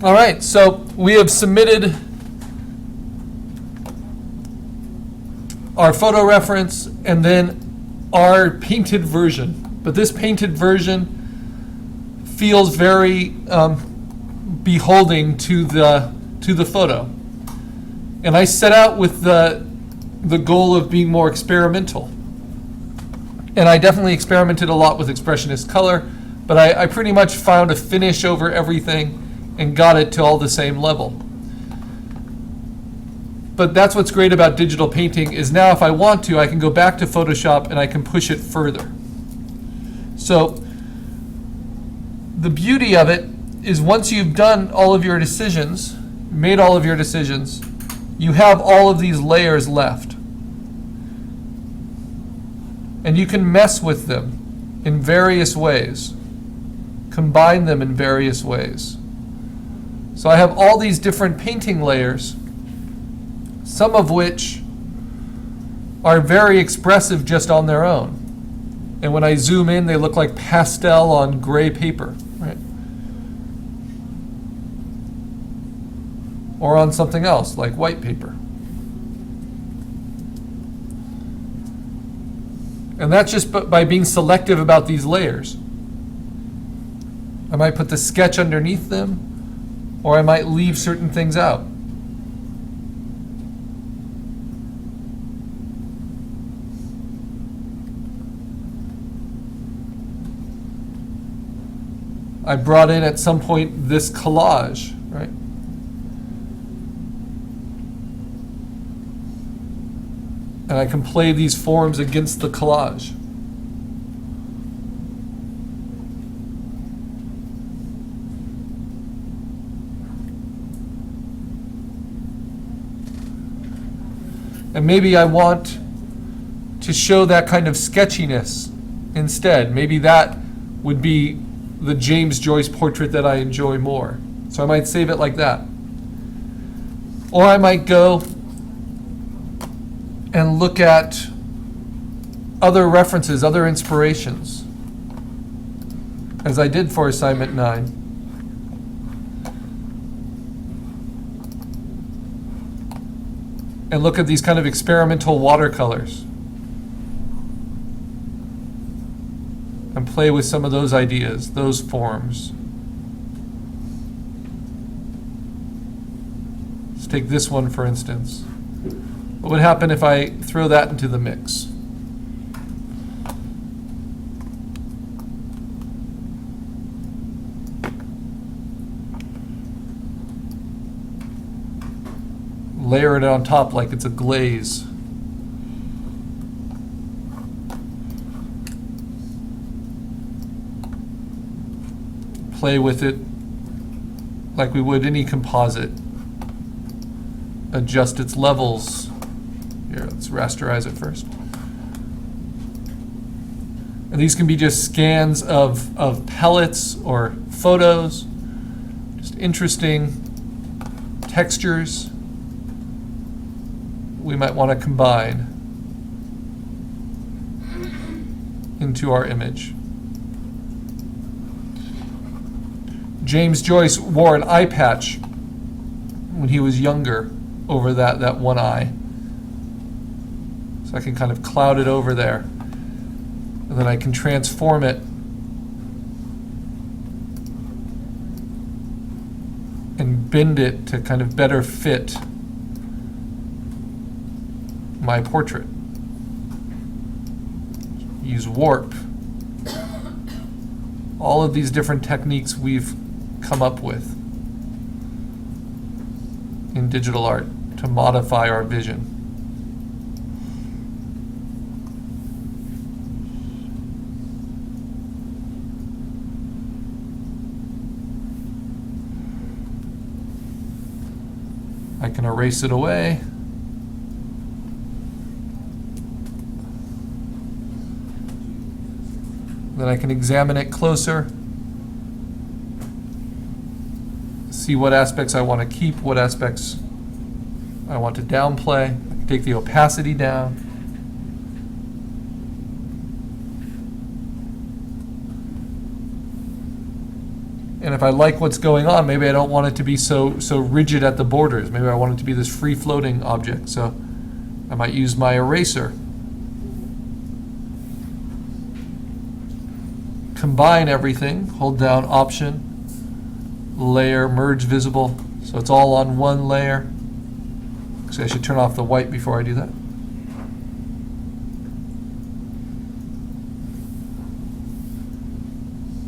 All right, so we have submitted our photo reference and then our painted version. But this painted version feels very beholding to the photo. And I set out with the goal of being more experimental. And I definitely experimented a lot with expressionist color, but I pretty much found a finish over everything and got it to all the same level. But that's what's great about digital painting is now if I want to, I can go back to Photoshop and I can push it further. So the beauty of it is once you've done all of your decisions, made all of your decisions, you have all of these layers left. And you can mess with them in various ways, combine them in various ways. So I have all these different painting layers, some of which are very expressive just on their own. And when I zoom in, they look like pastel on gray paper, right? Or on something else, like white paper. And that's just by being selective about these layers. I might put the sketch underneath them, or I might leave certain things out. I brought in at some point this collage, right? And I can play these forms against the collage. And maybe I want to show that kind of sketchiness instead. Maybe that would be the James Joyce portrait that I enjoy more. So I might save it like that. Or I might go and look at other references, other inspirations, as I did for assignment 9. And look at these kind of experimental watercolors and play with some of those ideas, those forms. Let's take this one, for instance. What would happen if I throw that into the mix? Layer it on top like it's a glaze. Play with it like we would any composite. Adjust its levels. Here, let's rasterize it first. And these can be just scans of palettes or photos, just interesting textures we might want to combine into our image. James Joyce wore an eye patch when he was younger over that one eye. So I can kind of cloud it over there. And then I can transform it and bend it to kind of better fit my portrait. Use warp. All of these different techniques we've come up with in digital art to modify our vision. I can erase it away. Then I can examine it closer, see what aspects I want to keep, what aspects I want to downplay. I can take the opacity down. And if I like what's going on, maybe I don't want it to be so rigid at the borders. Maybe I want it to be this free-floating object. So I might use my eraser. Combine everything, hold down Option, Layer, Merge Visible, so it's all on one layer. So I should turn off the white before I do that.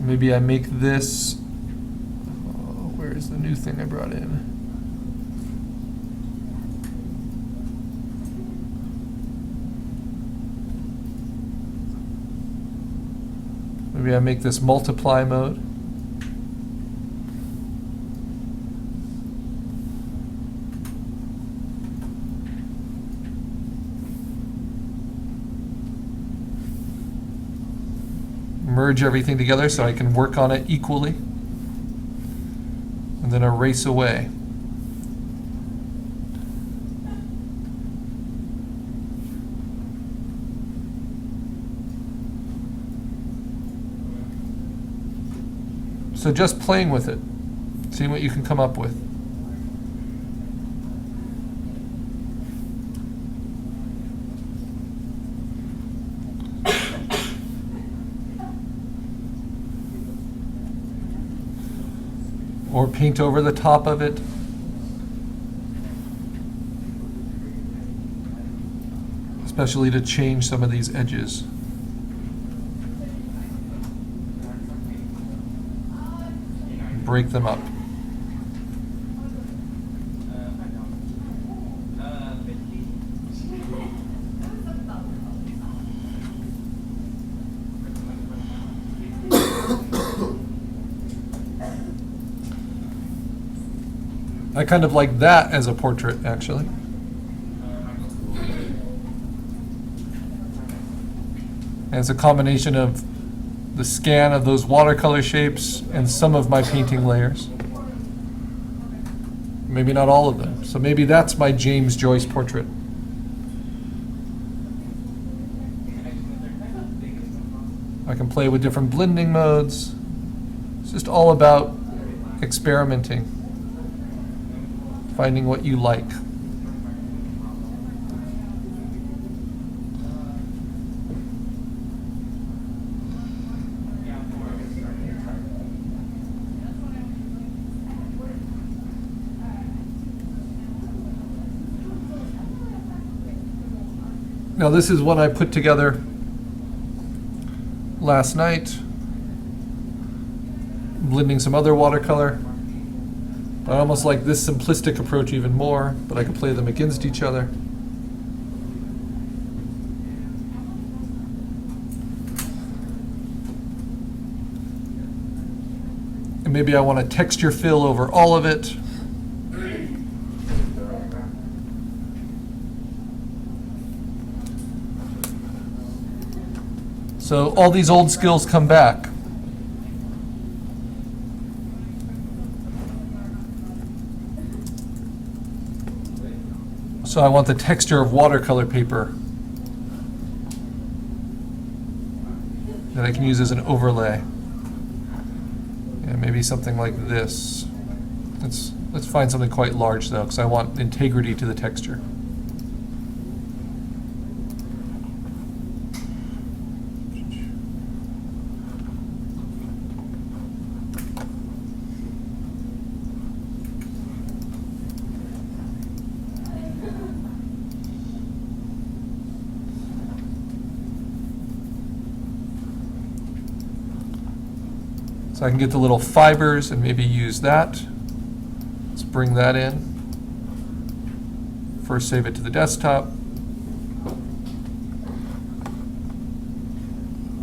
Maybe I make this, where is the new thing I brought in? Maybe I make this multiply mode. Merge everything together so I can work on it equally. And then erase away. So just playing with it, seeing what you can come up with. Or paint over the top of it. Especially to change some of these edges. Break them up. I kind of like that as a portrait, actually. And it's a combination of the scan of those watercolor shapes and some of my painting layers. Maybe not all of them. So maybe that's my James Joyce portrait. I can play with different blending modes. It's just all about experimenting, finding what you like. Now this is one I put together last night, blending some other watercolor. I almost like this simplistic approach even more, but I can play them against each other. And maybe I want to texture fill over all of it. So all these old skills come back. So I want the texture of watercolor paper that I can use as an overlay. Yeah, maybe something like this. Let's find something quite large though, because I want integrity to the texture. So I can get the little fibers and maybe use that. Let's bring that in. First save it to the desktop.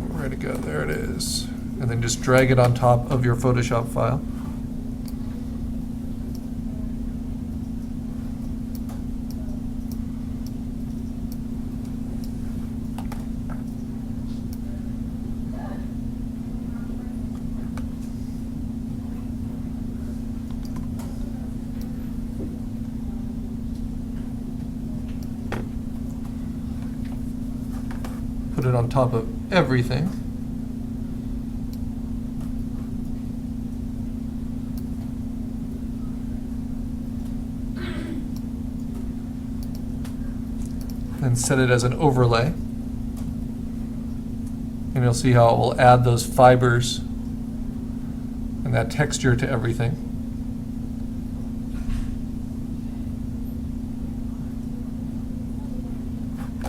Where'd it go? There it is. And then just drag it on top of your Photoshop file. Put it on top of everything. then set it as an overlay. And you'll see how it will add those fibers and that texture to everything.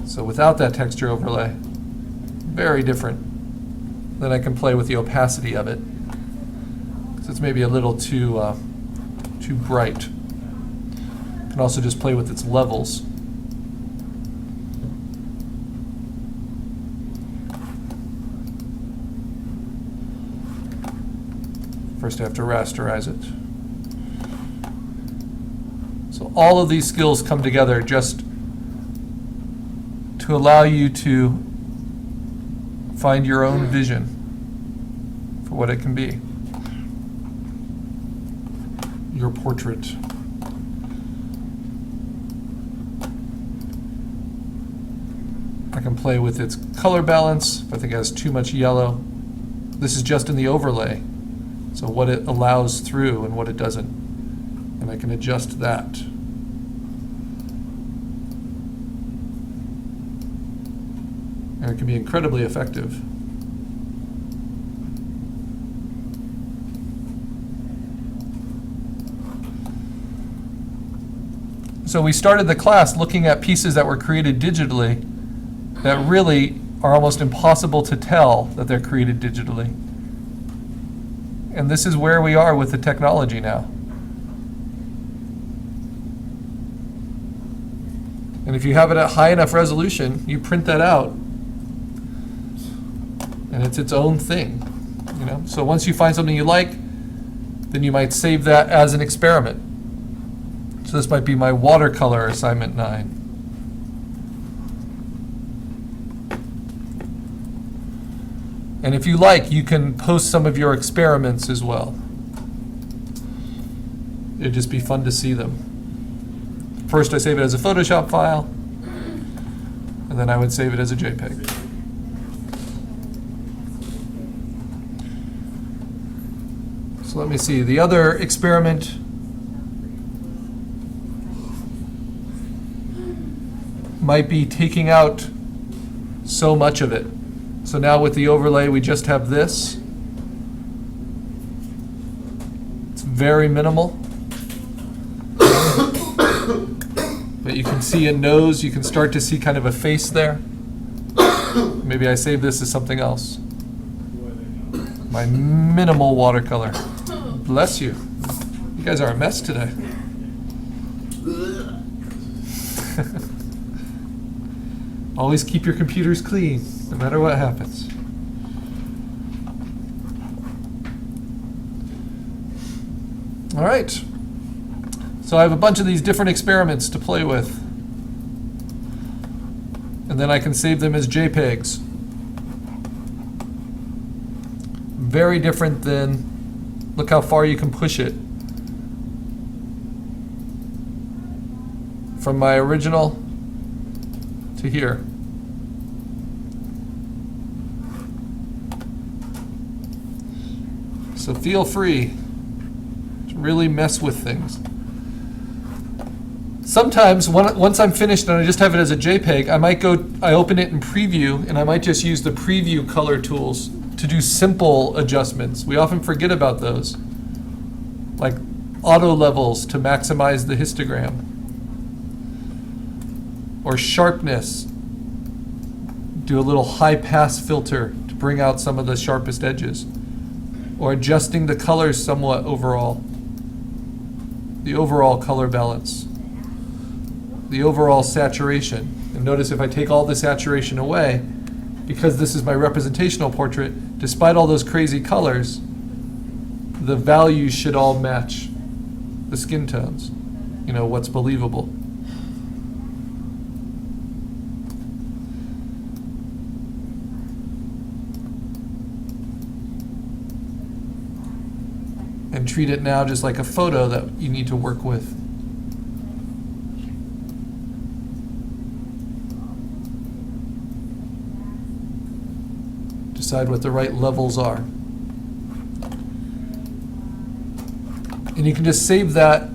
So without that texture overlay, very different. Then I can play with the opacity of it, because it's maybe a little too bright. I can also just play with its levels. First I have to rasterize it. So all of these skills come together just to allow you to find your own vision for what it can be. Your portrait. I can play with its color balance. If I think it has too much yellow, this is just in the overlay. So what it allows through and what it doesn't. And I can adjust that. And it can be incredibly effective. So we started the class looking at pieces that were created digitally that really are almost impossible to tell that they're created digitally. And this is where we are with the technology now. And if you have it at high enough resolution, you print that out, and it's its own thing. You know? So once you find something you like, then you might save that as an experiment. So this might be my watercolor assignment 9. And if you like, you can post some of your experiments as well. It'd just be fun to see them. First I save it as a Photoshop file, and then I would save it as a JPEG. So let me see, the other experiment might be taking out so much of it. So now with the overlay, we just have this. It's very minimal. But you can see a nose, you can start to see kind of a face there. Maybe I save this as something else. My minimal watercolor. Bless you. You guys are a mess today. Always keep your computers clean, no matter what happens. All right. So I have a bunch of these different experiments to play with. And then I can save them as JPEGs. Very different than, look how far you can push it. From my original to here. So feel free to really mess with things. Sometimes once I'm finished and I just have it as a JPEG, I open it in preview and I might just use the preview color tools to do simple adjustments. We often forget about those, like auto levels to maximize the histogram, or sharpness, do a little high pass filter to bring out some of the sharpest edges, or adjusting the colors somewhat overall, the overall color balance, the overall saturation. And notice if I take all the saturation away, because this is my representational portrait, despite all those crazy colors, the values should all match the skin tones, you know, what's believable. And treat it now just like a photo that you need to work with. Decide what the right levels are. And you can just save that